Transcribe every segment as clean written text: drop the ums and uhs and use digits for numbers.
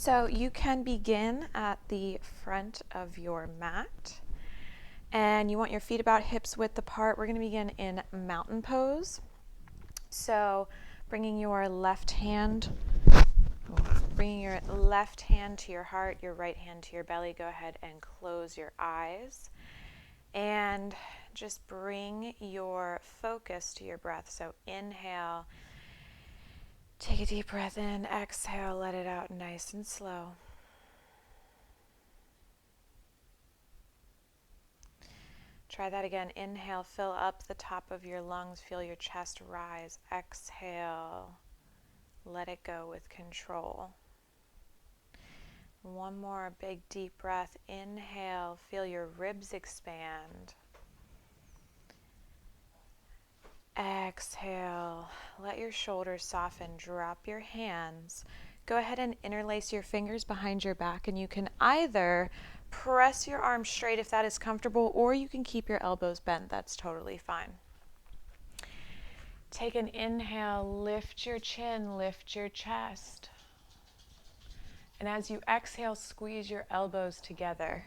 So you can begin at the front of your mat, and you want your feet about hips width apart. We're going to begin in mountain pose. So bringing your left hand to your heart, your right hand to your belly. Go ahead and close your eyes and just bring your focus to your breath. So inhale, take a deep breath in, exhale, let it out nice and slow. Try that again. Inhale, fill up the top of your lungs, feel your chest rise. Exhale, let it go with control. One more big deep breath. Inhale, feel your ribs expand. Exhale, let your shoulders soften. Drop your hands. Go ahead and interlace your fingers behind your back, and you can either press your arms straight if that is comfortable, or you can keep your elbows bent. That's totally fine. Take an inhale, lift your chin, lift your chest. And as you exhale, squeeze your elbows together.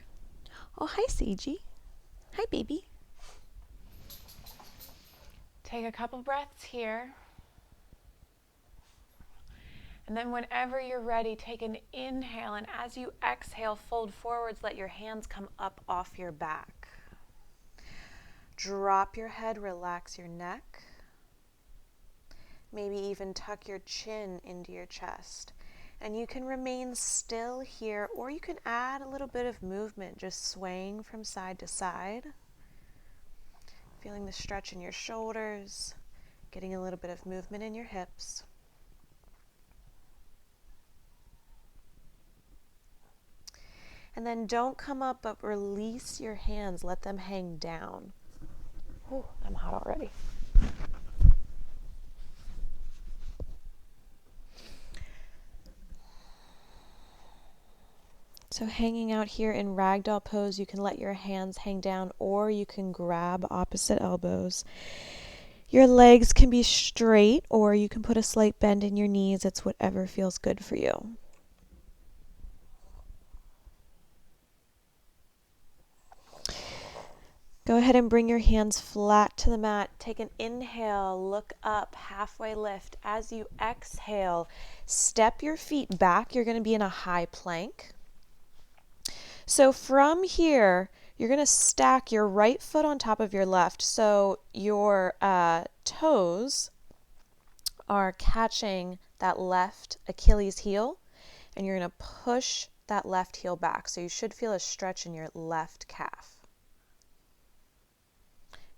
Oh, hi, Seiji. Hi, baby. Take a couple breaths here. And then whenever you're ready, take an inhale, and as you exhale, fold forwards, let your hands come up off your back. Drop your head, relax your neck. Maybe even tuck your chin into your chest. And you can remain still here, or you can add a little bit of movement, just swaying from side to side. Feeling the stretch in your shoulders, getting a little bit of movement in your hips. And then don't come up, but release your hands. Let them hang down. Ooh, I'm hot already. So hanging out here in ragdoll pose, you can let your hands hang down, or you can grab opposite elbows. Your legs can be straight, or you can put a slight bend in your knees. It's whatever feels good for you. Go ahead and bring your hands flat to the mat. Take an inhale, look up, halfway lift. As you exhale, step your feet back. You're going to be in a high plank. So from here, you're going to stack your right foot on top of your left. So your toes are catching that left Achilles heel, and you're going to push that left heel back. So you should feel a stretch in your left calf.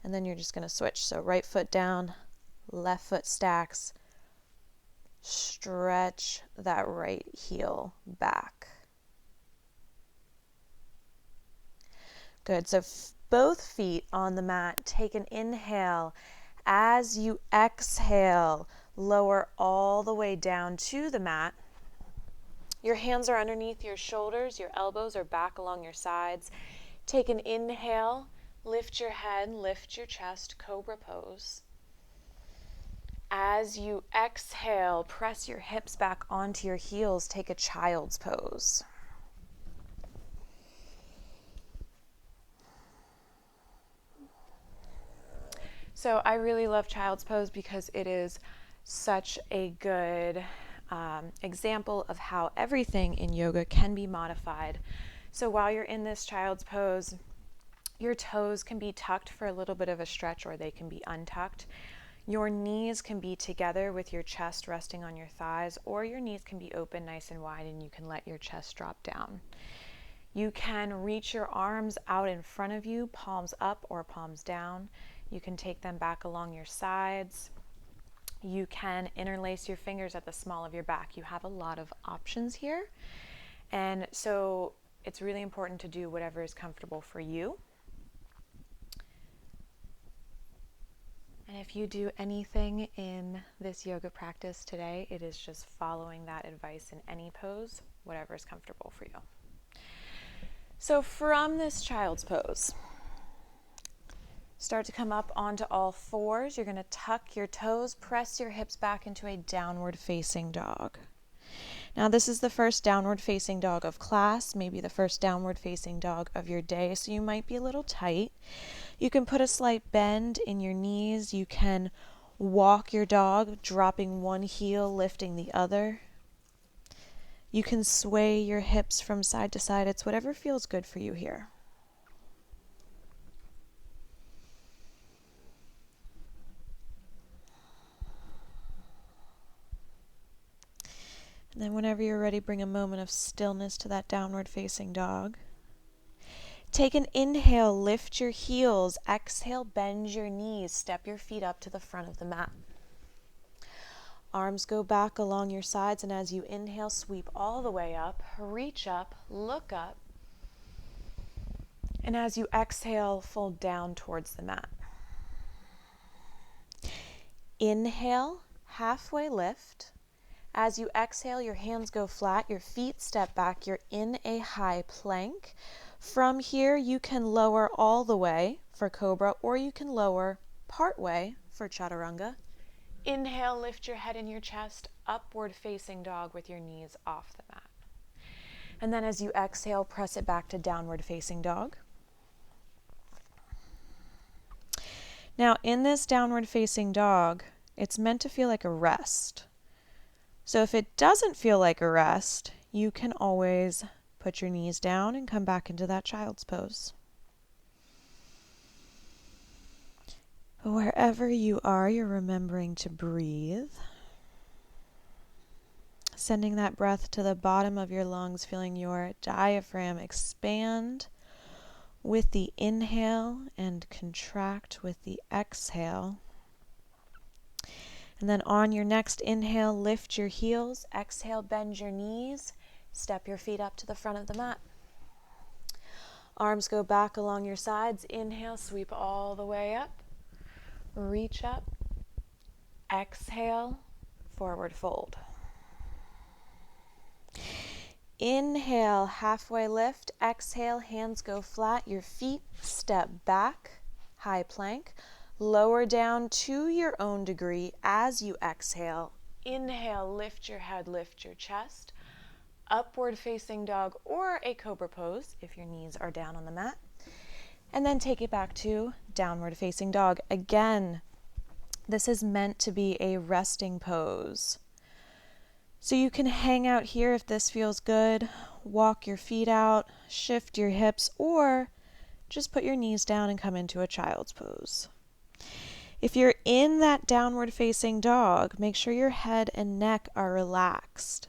And then you're just going to switch. So right foot down, left foot stacks. Stretch that right heel back. Good. So both feet on the mat. Take an inhale. As you exhale, lower all the way down to the mat. Your hands are underneath your shoulders. Your elbows are back along your sides. Take an inhale. Lift your head, lift your chest, cobra pose. As you exhale, press your hips back onto your heels, take a child's pose. So I really love child's pose because it is such a good example of how everything in yoga can be modified. So while you're in this child's pose, your toes can be tucked for a little bit of a stretch, or they can be untucked. Your knees can be together with your chest resting on your thighs, or your knees can be open nice and wide and you can let your chest drop down. You can reach your arms out in front of you, palms up or palms down. You can take them back along your sides. You can interlace your fingers at the small of your back. You have a lot of options here. And so it's really important to do whatever is comfortable for you. And if you do anything in this yoga practice today, it is just following that advice in any pose, whatever is comfortable for you. So from this child's pose, start to come up onto all fours. You're going to tuck your toes, press your hips back into a downward facing dog. Now this is the first downward facing dog of class, maybe the first downward facing dog of your day, so you might be a little tight. You can put a slight bend in your knees. You can walk your dog, dropping one heel, lifting the other. You can sway your hips from side to side. It's whatever feels good for you here. And then whenever you're ready, bring a moment of stillness to that downward facing dog. Take an inhale, lift your heels. Exhale, bend your knees. Step your feet up to the front of the mat. Arms go back along your sides, and as you inhale, sweep all the way up, reach up, look up. And as you exhale, fold down towards the mat. Inhale, halfway lift. As you exhale, your hands go flat, your feet step back, you're in a high plank. From here, you can lower all the way for cobra, or you can lower part way for chaturanga. Inhale, lift your head and your chest, upward facing dog with your knees off the mat. And then as you exhale, press it back to downward facing dog. Now in this downward facing dog, it's meant to feel like a rest. So if it doesn't feel like a rest, you can always put your knees down and come back into that child's pose. But wherever you are, you're remembering to breathe. Sending that breath to the bottom of your lungs, feeling your diaphragm expand with the inhale and contract with the exhale. And then on your next inhale, lift your heels. Exhale, bend your knees. Step your feet up to the front of the mat. Arms go back along your sides. Inhale, sweep all the way up. Reach up. Exhale, forward fold. Inhale, halfway lift. Exhale, hands go flat. Your feet step back, high plank. Lower down to your own degree as you exhale. Inhale, lift your head, lift your chest. Upward facing dog or a cobra pose if your knees are down on the mat. And then take it back to downward facing dog. Again, this is meant to be a resting pose. So you can hang out here if this feels good. Walk your feet out, shift your hips, or just put your knees down and come into a child's pose. If you're in that downward facing dog, make sure your head and neck are relaxed.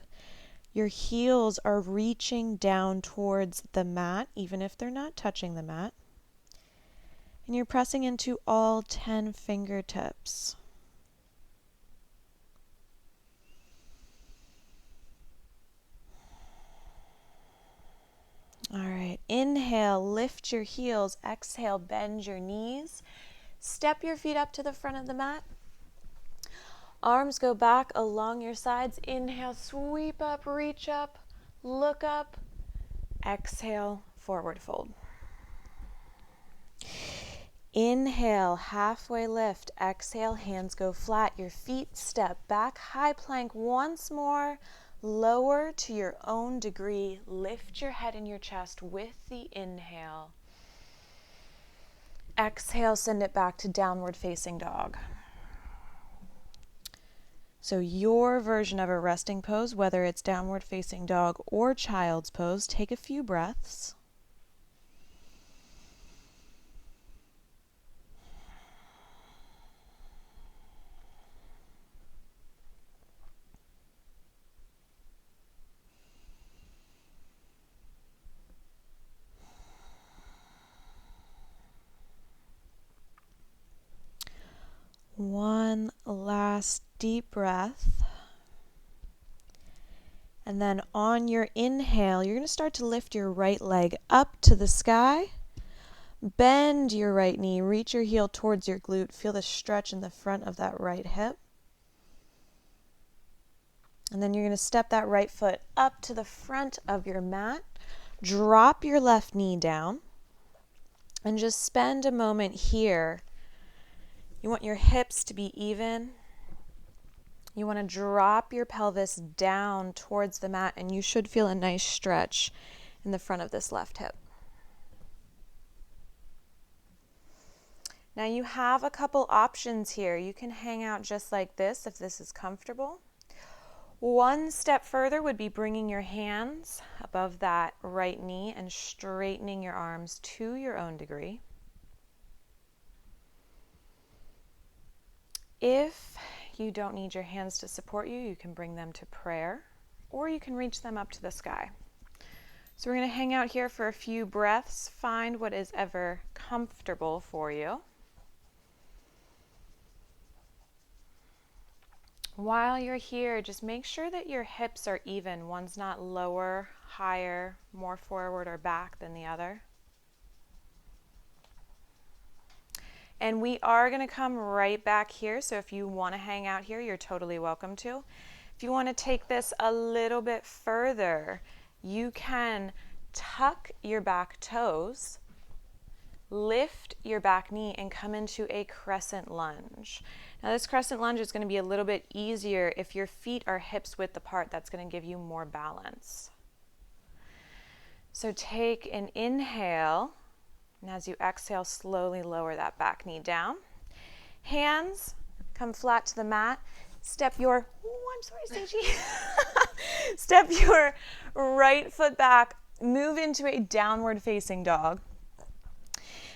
Your heels are reaching down towards the mat, even if they're not touching the mat. And you're pressing into all 10 fingertips. All right, inhale, lift your heels. Exhale, bend your knees. Step your feet up to the front of the mat. Arms go back along your sides. Inhale, sweep up, reach up, look up. Exhale, forward fold. Inhale, halfway lift. Exhale, hands go flat. Your feet step back, high plank once more. Lower to your own degree. Lift your head and your chest with the inhale. Exhale, send it back to downward facing dog. So your version of a resting pose, whether it's downward facing dog or child's pose, take a few breaths. One last deep breath. And then on your inhale, you're going to start to lift your right leg up to the sky. Bend your right knee, reach your heel towards your glute. Feel the stretch in the front of that right hip. And then you're going to step that right foot up to the front of your mat. Drop your left knee down. And just spend a moment here. You want your hips to be even. You want to drop your pelvis down towards the mat, and you should feel a nice stretch in the front of this left hip. Now you have a couple options here. You can hang out just like this if this is comfortable. One step further would be bringing your hands above that right knee and straightening your arms to your own degree. If you don't need your hands to support you, you can bring them to prayer, or you can reach them up to the sky. So we're going to hang out here for a few breaths. Find what is ever comfortable for you. While you're here, just make sure that your hips are even. One's not lower, higher, more forward or back than the other. And we are going to come right back here, so if you want to hang out here, you're totally welcome to. If you want to take this a little bit further, you can tuck your back toes, lift your back knee, and come into a crescent lunge. Now this crescent lunge is going to be a little bit easier if your feet are hips width apart. That's going to give you more balance. So take an inhale, and as you exhale, slowly lower that back knee down. Hands come flat to the mat. Step your, I'm sorry, Stacey. Step your right foot back, move into a downward facing dog.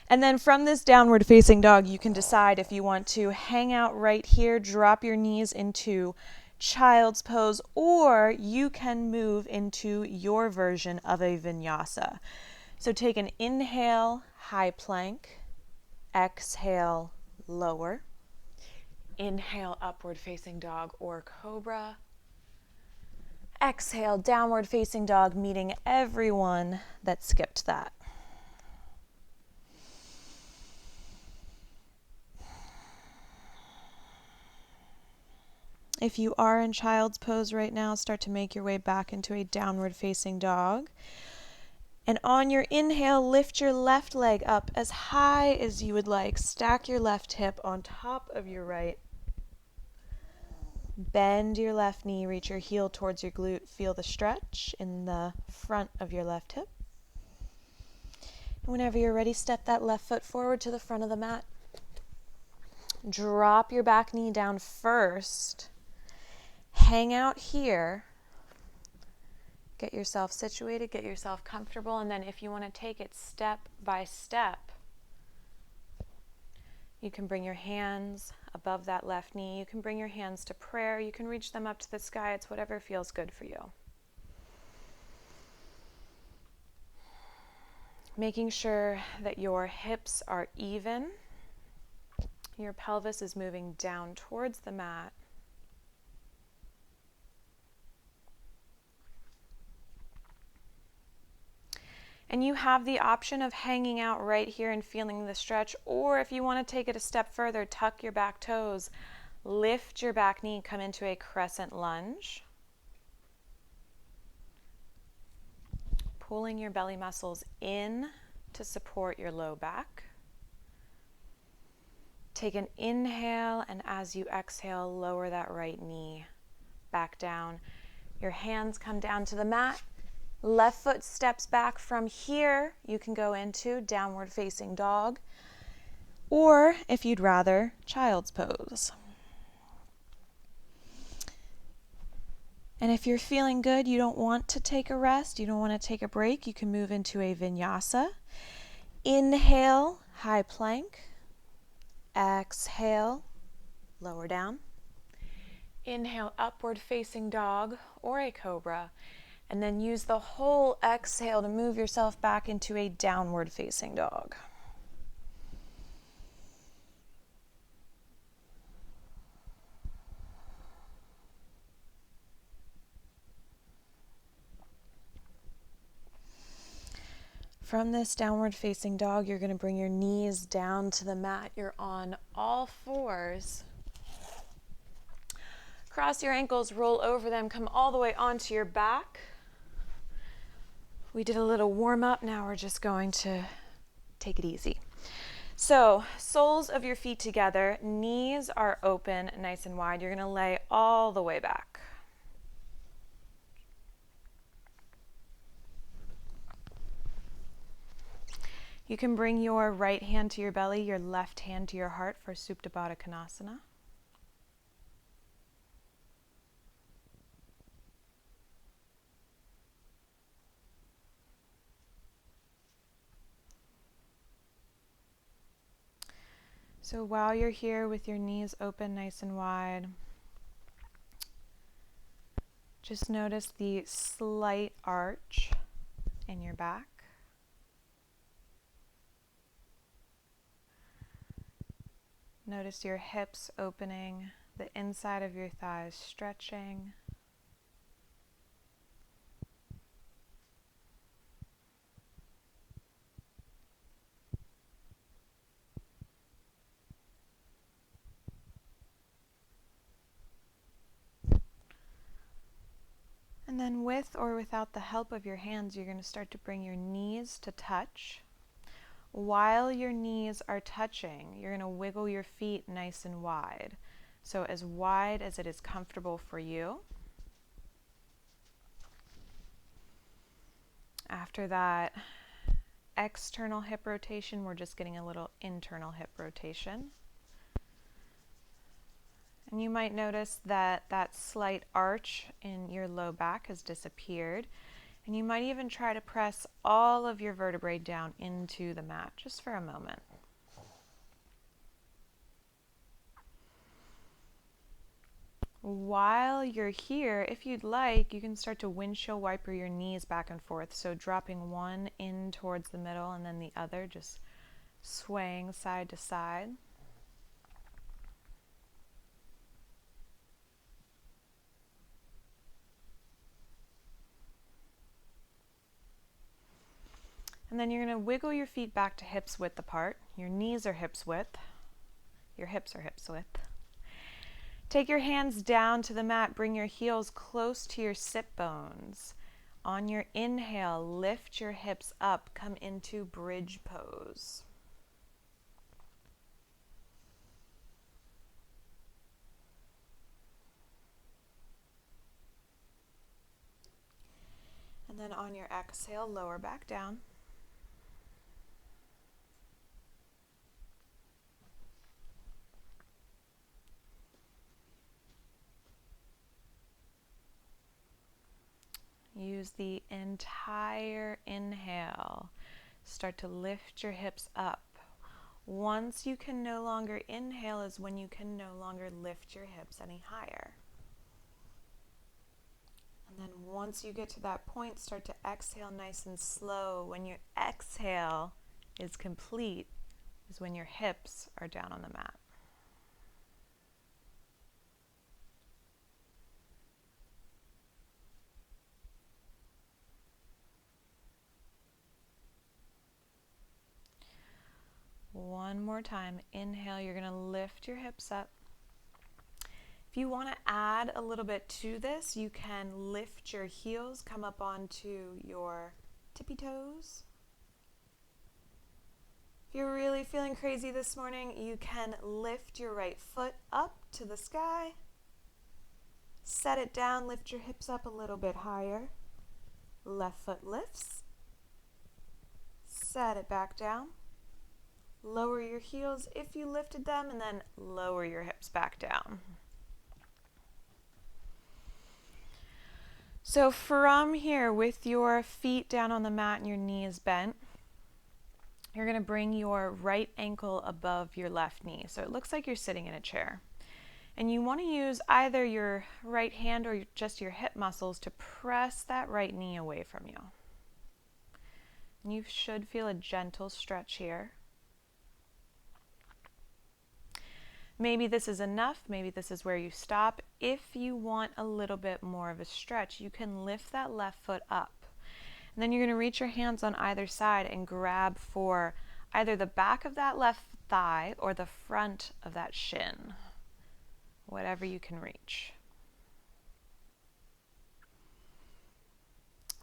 And then from this downward facing dog, you can decide if you want to hang out right here, drop your knees into child's pose, or you can move into your version of a vinyasa. So take an inhale, high plank, exhale, lower. Inhale, upward facing dog or cobra. Exhale, downward facing dog, meeting everyone that skipped that. If you are in child's pose right now, start to make your way back into a downward facing dog. And on your inhale, lift your left leg up as high as you would like. Stack your left hip on top of your right. Bend your left knee, reach your heel towards your glute. Feel the stretch in the front of your left hip. And whenever you're ready, step that left foot forward to the front of the mat. Drop your back knee down first. Hang out here. Get yourself situated, get yourself comfortable, and then if you want to take it step by step, you can bring your hands above that left knee. You can bring your hands to prayer. You can reach them up to the sky. It's whatever feels good for you. Making sure that your hips are even. Your pelvis is moving down towards the mat. And you have the option of hanging out right here and feeling the stretch, or if you want to take it a step further, tuck your back toes, lift your back knee, come into a crescent lunge. Pulling your belly muscles in to support your low back. Take an inhale, and as you exhale, lower that right knee back down. Your hands come down to the mat. Left foot steps back. From here, you can go into downward facing dog, or if you'd rather, child's pose. And if you're feeling good, you don't want to take a rest, you don't want to take a break, you can move into a vinyasa. Inhale, high plank. Exhale, lower down. Inhale, upward facing dog or a cobra. And then use the whole exhale to move yourself back into a downward facing dog. From this downward facing dog, you're going to bring your knees down to the mat. You're on all fours. Cross your ankles, roll over them, come all the way onto your back. We did a little warm up, now we're just going to take it easy. So, soles of your feet together, knees are open, nice and wide. You're going to lay all the way back. You can bring your right hand to your belly, your left hand to your heart for Supta Baddha Konasana. So while you're here with your knees open nice and wide, just notice the slight arch in your back. Notice your hips opening, the inside of your thighs stretching. And then with or without the help of your hands, you're going to start to bring your knees to touch. While your knees are touching, you're going to wiggle your feet nice and wide. So as wide as it is comfortable for you. After that external hip rotation, we're just getting a little internal hip rotation. And you might notice that that slight arch in your low back has disappeared. And you might even try to press all of your vertebrae down into the mat just for a moment. While you're here, if you'd like, you can start to windshield wiper your knees back and forth. So dropping one in towards the middle and then the other, just swaying side to side. And then you're going to wiggle your feet back to hips width apart. Your knees are hips width. Your hips are hips width. Take your hands down to the mat. Bring your heels close to your sit bones. On your inhale, lift your hips up. Come into bridge pose. And then on your exhale, lower back down. Use the entire inhale. Start to lift your hips up. Once you can no longer inhale is when you can no longer lift your hips any higher. And then once you get to that point, start to exhale nice and slow. When your exhale is complete is when your hips are down on the mat. One more time. Inhale, you're going to lift your hips up. If you want to add a little bit to this, you can lift your heels, come up onto your tippy toes. If you're really feeling crazy this morning, you can lift your right foot up to the sky. Set it down, lift your hips up a little bit higher. Left foot lifts. Set it back down. Lower your heels if you lifted them, and then lower your hips back down. So from here, with your feet down on the mat and your knees bent, you're going to bring your right ankle above your left knee. So it looks like you're sitting in a chair. And you want to use either your right hand or just your hip muscles to press that right knee away from you. And you should feel a gentle stretch here. Maybe this is enough. Maybe this is where you stop. If you want a little bit more of a stretch, you can lift that left foot up. And then you're going to reach your hands on either side and grab for either the back of that left thigh or the front of that shin, whatever you can reach.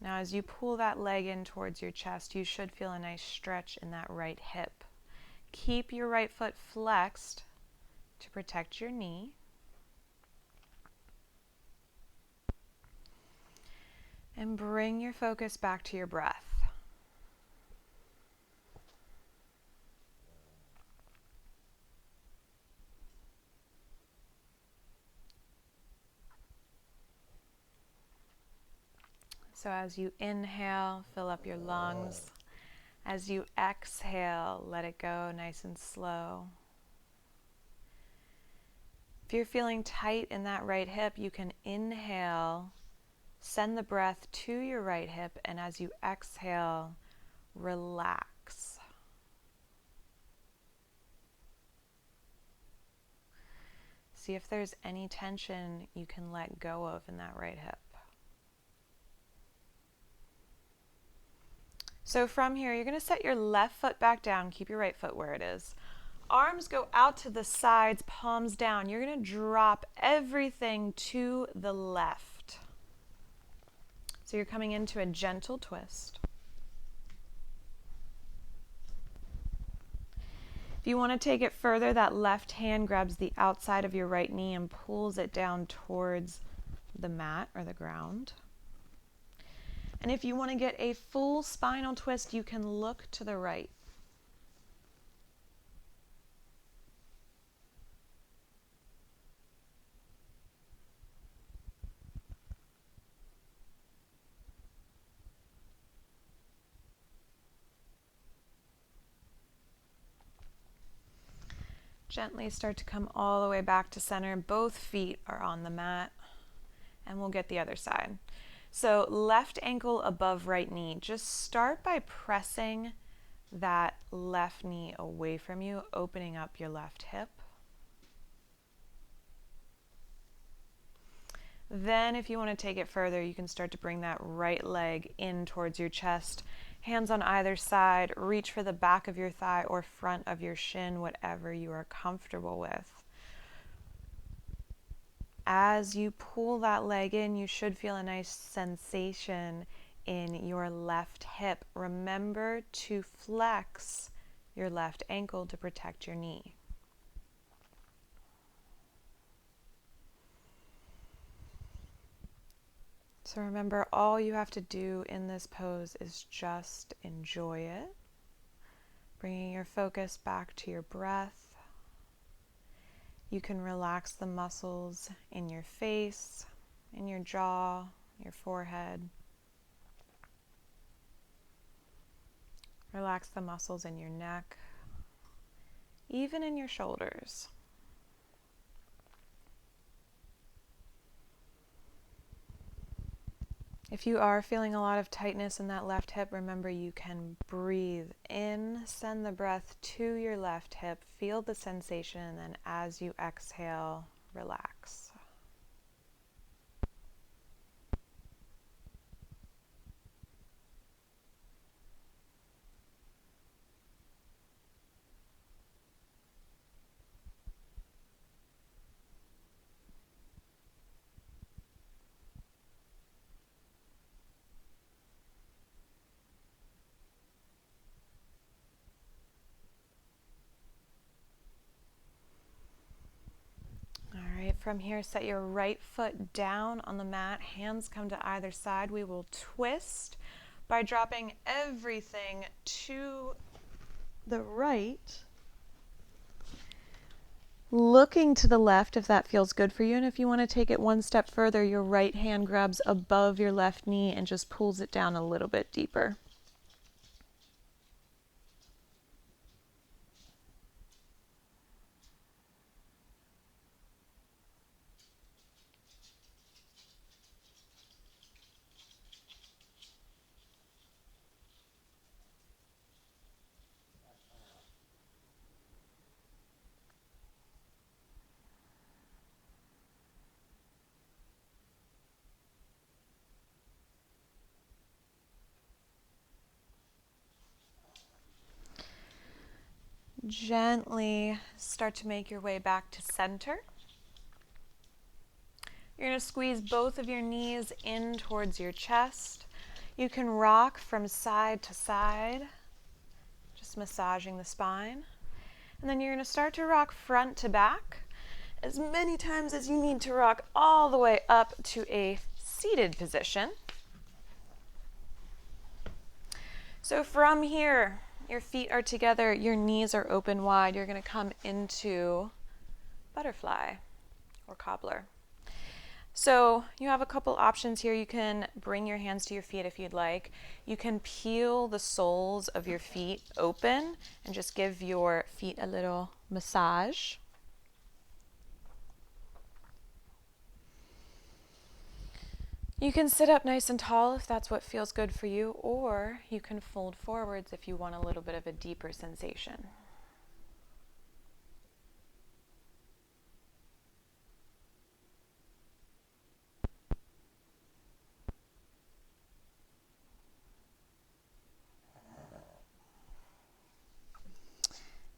Now, as you pull that leg in towards your chest, you should feel a nice stretch in that right hip. Keep your right foot flexed to protect your knee. And bring your focus back to your breath. So as you inhale, fill up your lungs. As you exhale, let it go nice and slow. If you're feeling tight in that right hip, you can inhale, send the breath to your right hip, and as you exhale, relax. See if there's any tension you can let go of in that right hip. So from here, you're going to set your left foot back down, keep your right foot where it is. Arms go out to the sides, palms down. You're going to drop everything to the left. So you're coming into a gentle twist. If you want to take it further, that left hand grabs the outside of your right knee and pulls it down towards the mat or the ground. And if you want to get a full spinal twist, you can look to the right. Gently start to come all the way back to center. Both feet are on the mat, and we'll get the other side. So left ankle above right knee. Just start by pressing that left knee away from you, opening up your left hip. Then if you want to take it further, you can start to bring that right leg in towards your chest. Hands on either side, reach for the back of your thigh or front of your shin, whatever you are comfortable with. As you pull that leg in, you should feel a nice sensation in your left hip. Remember to flex your left ankle to protect your knee. So remember, all you have to do in this pose is just enjoy it, bringing your focus back to your breath. You can relax the muscles in your face, in your jaw, your forehead. Relax the muscles in your neck, even in your shoulders. If you are feeling a lot of tightness in that left hip, remember you can breathe in, send the breath to your left hip, feel the sensation, and then as you exhale, relax. From here, set your right foot down on the mat. Hands come to either side. We will twist by dropping everything to the right. Looking to the left if that feels good for you. And if you want to take it one step further, your right hand grabs above your left knee and just pulls it down a little bit deeper. Gently start to make your way back to center. You're going to squeeze both of your knees in towards your chest. You can rock from side to side, just massaging the spine. And then you're going to start to rock front to back as many times as you need to rock all the way up to a seated position. So from here, your feet are together, your knees are open wide. You're going to come into butterfly or cobbler. So you have a couple options here. You can bring your hands to your feet if you'd like. You can peel the soles of your feet open and just give your feet a little massage. You can sit up nice and tall if that's what feels good for you, or you can fold forwards if you want a little bit of a deeper sensation.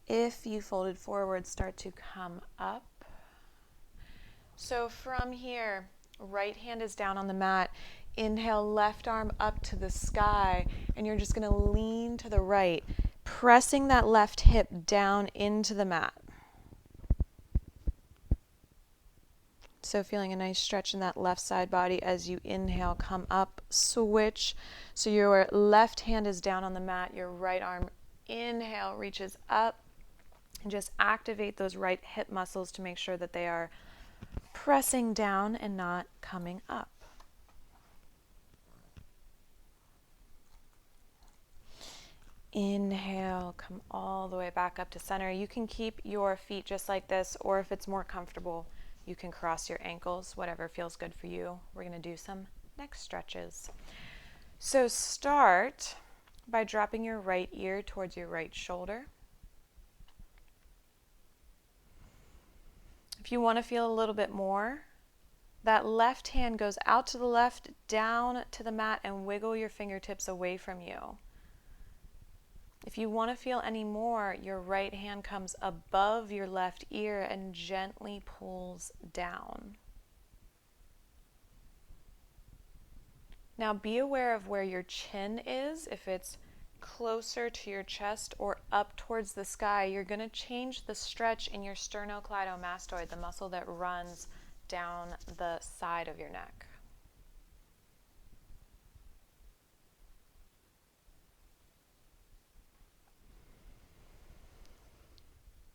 If you folded forward, start to come up. So from here, right hand is down on the mat. Inhale, left arm up to the sky, and you're just going to lean to the right, pressing that left hip down into the mat. So feeling a nice stretch in that left side body as you inhale, come up, switch. So your left hand is down on the mat, your right arm, inhale, reaches up. And just activate those right hip muscles to make sure that they are pressing down and not coming up. Inhale, come all the way back up to center. You can keep your feet just like this, or if it's more comfortable, you can cross your ankles, whatever feels good for you. We're going to do some neck stretches. So start by dropping your right ear towards your right shoulder. If you want to feel a little bit more, that left hand goes out to the left, down to the mat, and wiggle your fingertips away from you. If you want to feel any more, your right hand comes above your left ear and gently pulls down. Now be aware of where your chin is. If it's closer to your chest or up towards the sky, you're going to change the stretch in your sternocleidomastoid, the muscle that runs down the side of your neck.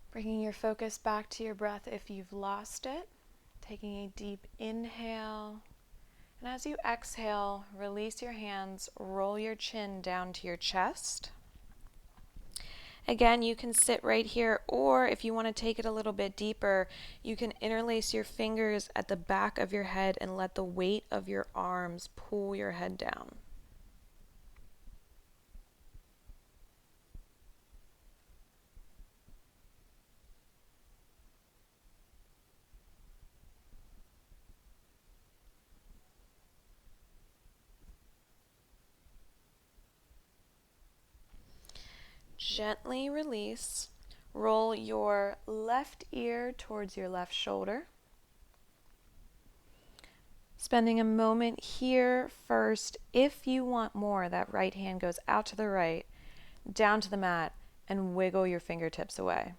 Bringing your focus back to your breath if you've lost it, taking a deep inhale. And as you exhale, release your hands, roll your chin down to your chest. Again, you can sit right here, or if you want to take it a little bit deeper, you can interlace your fingers at the back of your head and let the weight of your arms pull your head down. Gently release. Roll your left ear towards your left shoulder. Spending a moment here first. If you want more, that right hand goes out to the right, down to the mat, and wiggle your fingertips away.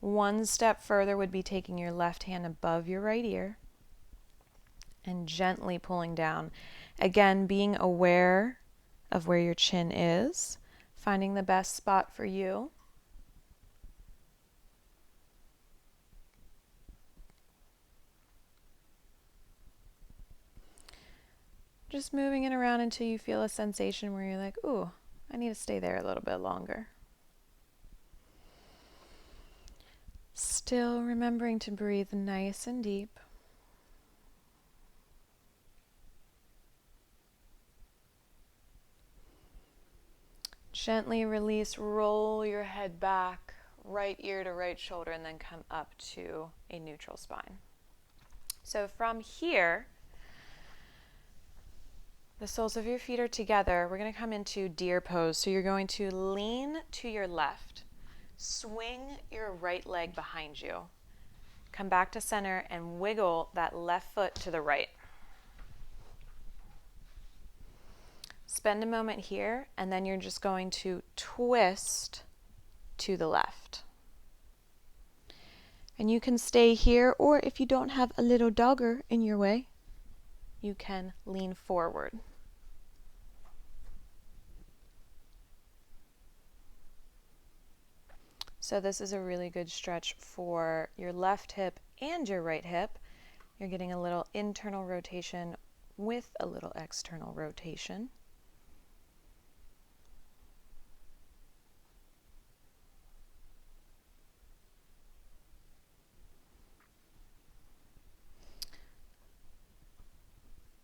One step further would be taking your left hand above your right ear and gently pulling down. Again, being aware of where your chin is, finding the best spot for you. Just moving it around until you feel a sensation where you're like, ooh, I need to stay there a little bit longer. Still remembering to breathe nice and deep. Gently release, roll your head back, right ear to right shoulder, and then come up to a neutral spine. So from here, the soles of your feet are together. We're going to come into deer pose. So you're going to lean to your left, swing your right leg behind you, come back to center, and wiggle that left foot to the right. Spend a moment here, and then you're just going to twist to the left. And you can stay here, or if you don't have a little dogger in your way, you can lean forward. So this is a really good stretch for your left hip and your right hip. You're getting a little internal rotation with a little external rotation.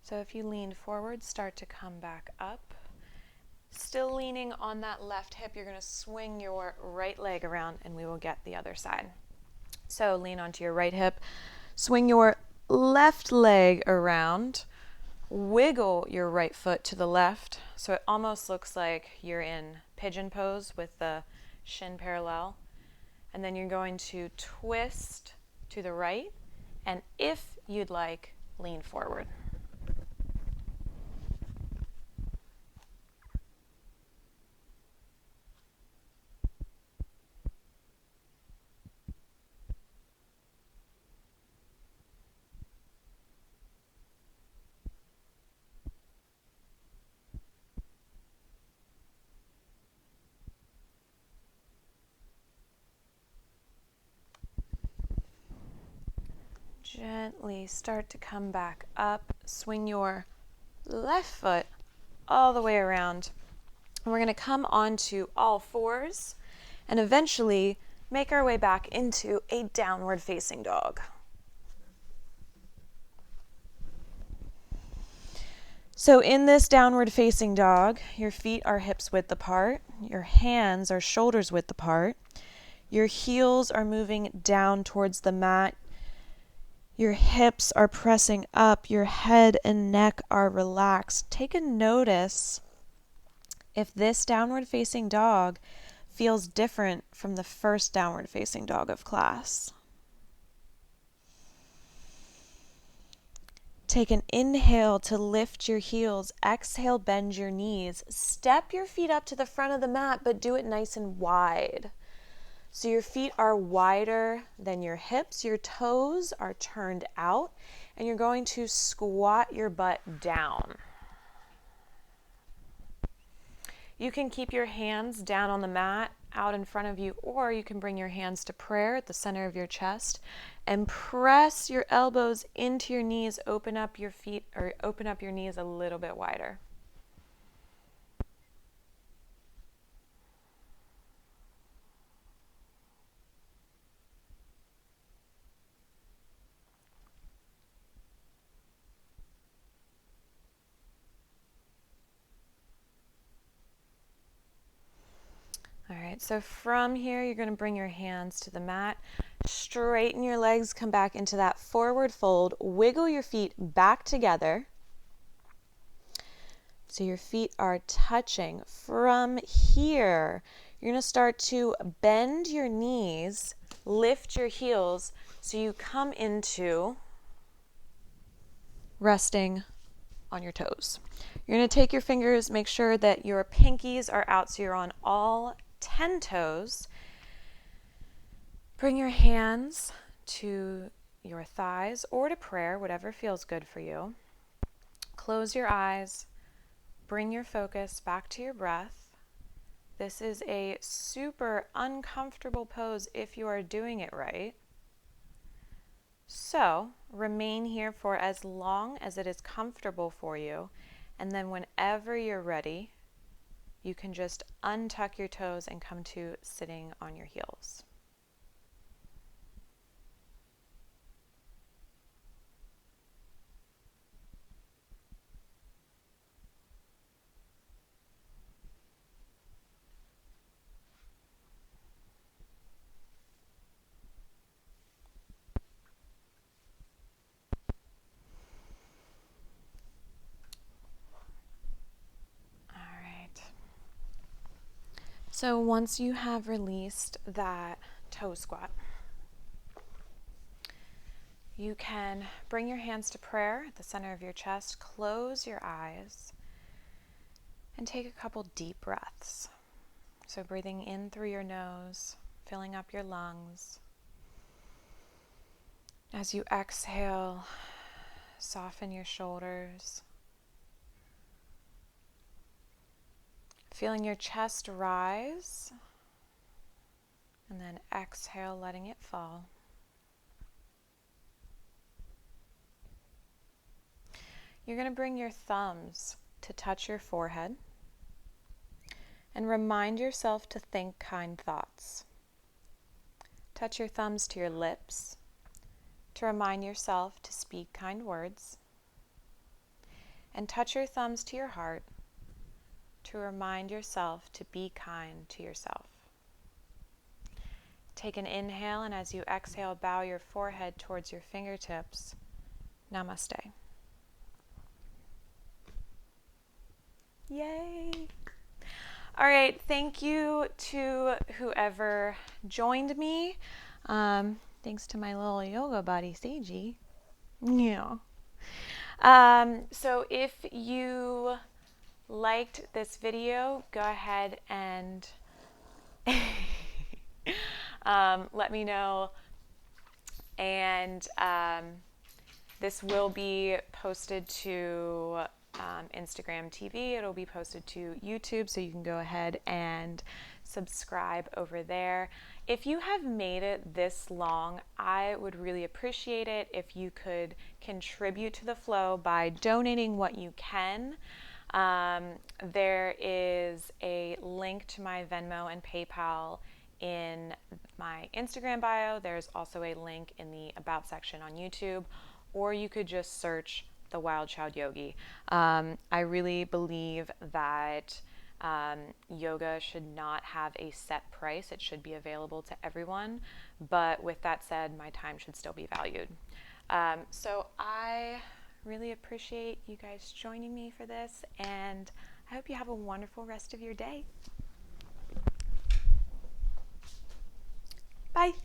So if you lean forward, start to come back up. Still leaning on that left hip, you're going to swing your right leg around and we will get the other side. So lean onto your right hip, swing your left leg around, wiggle your right foot to the left so it almost looks like you're in pigeon pose with the shin parallel. And then you're going to twist to the right, and if you'd like, lean forward. Gently start to come back up. Swing your left foot all the way around. And we're going to come onto all fours and eventually make our way back into a downward facing dog. So in this downward facing dog, your feet are hips width apart, your hands are shoulders width apart, your heels are moving down towards the mat, your hips are pressing up, your head and neck are relaxed. Take a notice if this downward facing dog feels different from the first downward facing dog of class. Take an inhale to lift your heels. Exhale, bend your knees. Step your feet up to the front of the mat, but do it nice and wide. So your feet are wider than your hips, your toes are turned out, and you're going to squat your butt down. You can keep your hands down on the mat out in front of you, or you can bring your hands to prayer at the center of your chest and press your elbows into your knees. Open up your feet, or open up your knees a little bit wider. All right, so from here, you're going to bring your hands to the mat, straighten your legs, come back into that forward fold, wiggle your feet back together. So your feet are touching. From here, you're going to start to bend your knees, lift your heels, so you come into resting on your toes. You're going to take your fingers, make sure that your pinkies are out so you're on all 10 toes. Bring your hands to your thighs or to prayer, whatever feels good for you. Close your eyes. Bring your focus back to your breath. This is a super uncomfortable pose if you are doing it right. So remain here for as long as it is comfortable for you, and then whenever you're ready, you can just untuck your toes and come to sitting on your heels. So once you have released that toe squat, you can bring your hands to prayer at the center of your chest, close your eyes, and take a couple deep breaths. So breathing in through your nose, filling up your lungs. As you exhale, soften your shoulders. Feeling your chest rise, and then exhale, letting it fall. You're going to bring your thumbs to touch your forehead and remind yourself to think kind thoughts. Touch your thumbs to your lips to remind yourself to speak kind words. And touch your thumbs to your heart to remind yourself to be kind to yourself. Take an inhale, and as you exhale, bow your forehead towards your fingertips. Namaste. Yay! All right, thank you to whoever joined me. Thanks to my little yoga buddy, Seiji. Yeah. So if you liked this video, go ahead and let me know. And this will be posted to Instagram TV. It'll be posted to YouTube, so you can go ahead and subscribe over there. If you have made it this long, I would really appreciate it if you could contribute to the flow by donating what you can. There is a link to my Venmo and PayPal in my Instagram bio. There's also a link in the About section on YouTube, or you could just search The Wild Child Yogi. I really believe that yoga should not have a set price. It should be available to everyone. But with that said, my time should still be valued. So I really appreciate you guys joining me for this, and I hope you have a wonderful rest of your day.